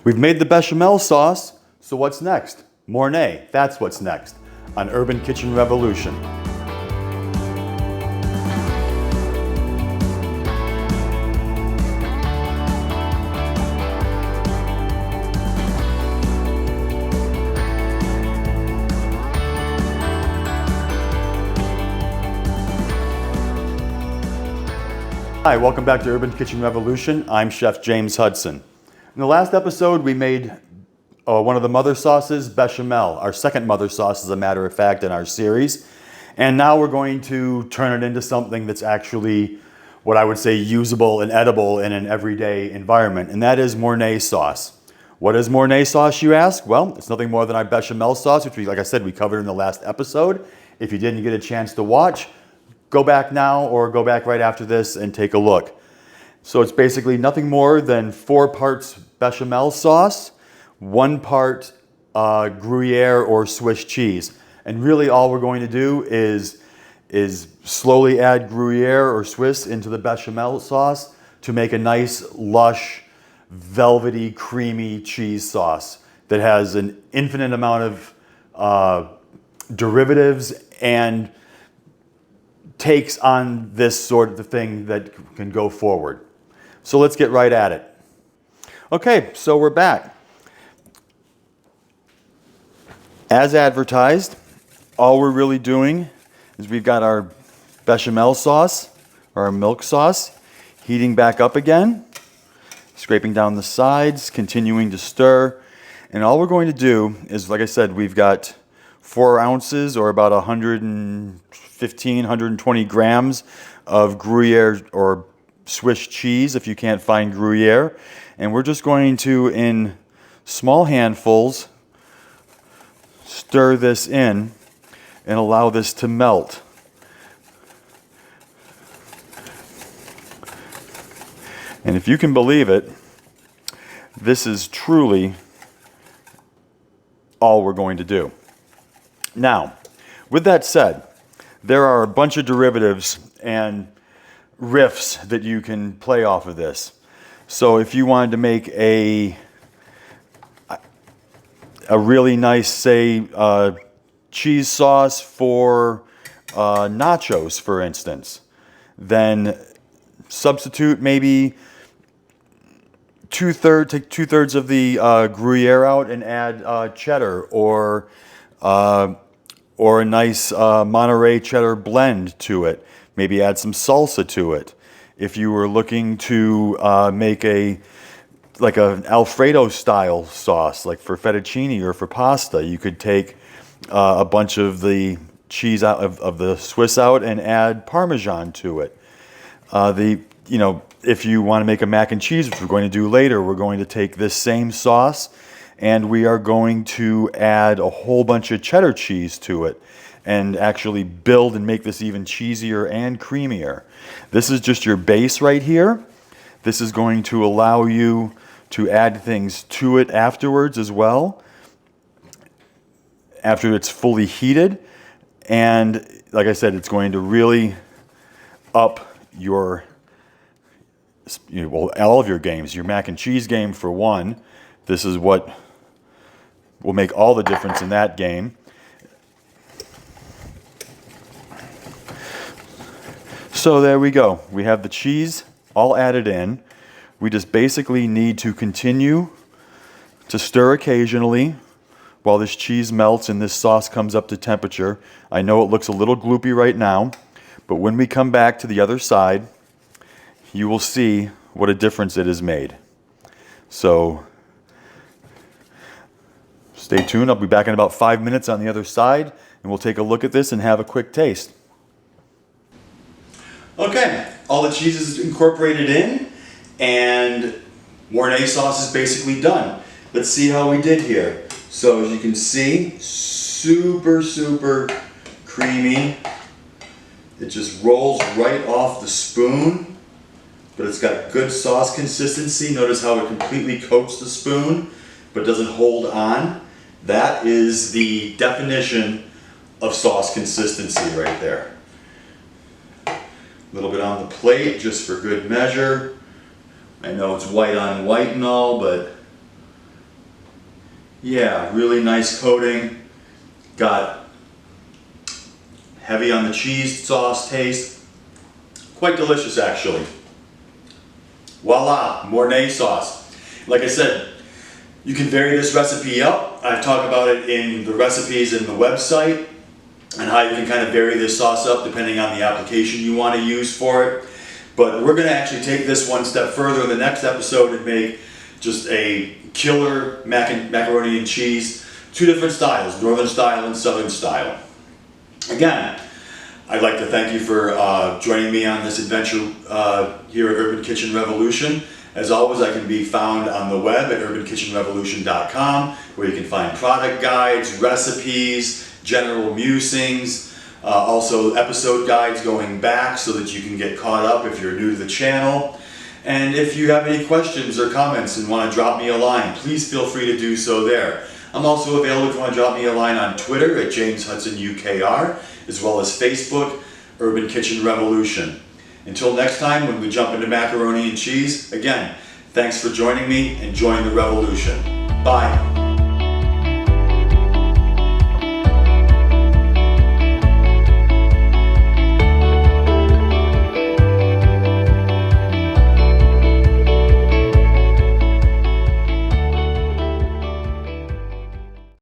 We've made the bechamel sauce, so what's next? Mornay, that's what's next on Urban Kitchen Revolution. Hi, welcome back to Urban Kitchen Revolution. I'm Chef James Hudson. In the last episode, we made one of the mother sauces, bechamel, our second mother sauce, as a matter of fact, in our series. And now we're going to turn it into something that's actually what I would say usable and edible in an everyday environment, and that is Mornay sauce. What is Mornay sauce, you ask? Well, it's nothing more than our bechamel sauce, which like I said, we covered in the last episode. If you didn't get a chance to watch, go back now or go back right after this and take a look. So it's basically nothing more than 4 parts bechamel sauce, 1 part Gruyere or Swiss cheese. And really all we're going to do is slowly add Gruyere or Swiss into the bechamel sauce to make a nice, lush, velvety, creamy cheese sauce that has an infinite amount of derivatives and takes on this sort of thing that can go forward. So let's get right at it. Okay, so we're back. As advertised, all we're really doing is we've got our bechamel sauce, or our milk sauce, heating back up again, scraping down the sides, continuing to stir. And all we're going to do is, like I said, we've got 4 ounces or about 115, 120 grams of Gruyere or Swiss cheese if you can't find Gruyere. And we're just going to, in small handfuls, stir this in and allow this to melt. And if you can believe it, this is truly all we're going to do. Now, with that said, there are a bunch of derivatives and riffs that you can play off of this. So if you wanted to make a really nice, say, cheese sauce for nachos, for instance, then substitute maybe take 2/3 of the Gruyere out and add cheddar or a nice Monterey cheddar blend to it. Maybe add some salsa to it. If you were looking to make an Alfredo style sauce, like for fettuccine or for pasta, you could take a bunch of the cheese out of the Swiss out and add Parmesan to it. If you want to make a mac and cheese, which we're going to do later, we're going to take this same sauce and we are going to add a whole bunch of cheddar cheese to it and actually build and make this even cheesier and creamier. This is just your base right here. This is going to allow you to add things to it afterwards as well, after it's fully heated. And like I said, it's going to really up your, all of your games. Your mac and cheese game, for one. This is what will make all the difference in that game. So there we go. We have the cheese all added in. We just basically need to continue to stir occasionally while this cheese melts and this sauce comes up to temperature. I know it looks a little gloopy right now, but when we come back to the other side, you will see what a difference it has made. So stay tuned. I'll be back in about 5 minutes on the other side, and we'll take a look at this and have a quick taste. Okay, all the cheese is incorporated in, and Mornay sauce is basically done. Let's see how we did here. So as you can see, super, super creamy. It just rolls right off the spoon, but it's got good sauce consistency. Notice how it completely coats the spoon, but doesn't hold on. That is the definition of sauce consistency right there. A little bit on the plate just for good measure. I know it's white on white and all, but Yeah, really nice coating. Got heavy on the cheese sauce taste. Quite delicious actually. Voila, Mornay sauce. Like I said, you can vary this recipe up. I've talked about it in the recipes in the website and how you can kind of vary this sauce up depending on the application you want to use for it. But we're going to actually take this one step further in the next episode and make just a killer macaroni and cheese. Two different styles, northern style and southern style. Again, I'd like to thank you for joining me on this adventure here at Urban Kitchen Revolution. As always, I can be found on the web at urbankitchenrevolution.com, where you can find product guides, recipes, general musings, also episode guides going back so that you can get caught up if you're new to the channel. And if you have any questions or comments and want to drop me a line, please feel free to do so there. I'm also available if you want to drop me a line on Twitter at JamesHudsonUKR, as well as Facebook, Urban Kitchen Revolution. Until next time, when we jump into macaroni and cheese, again, thanks for joining me and join the revolution. Bye.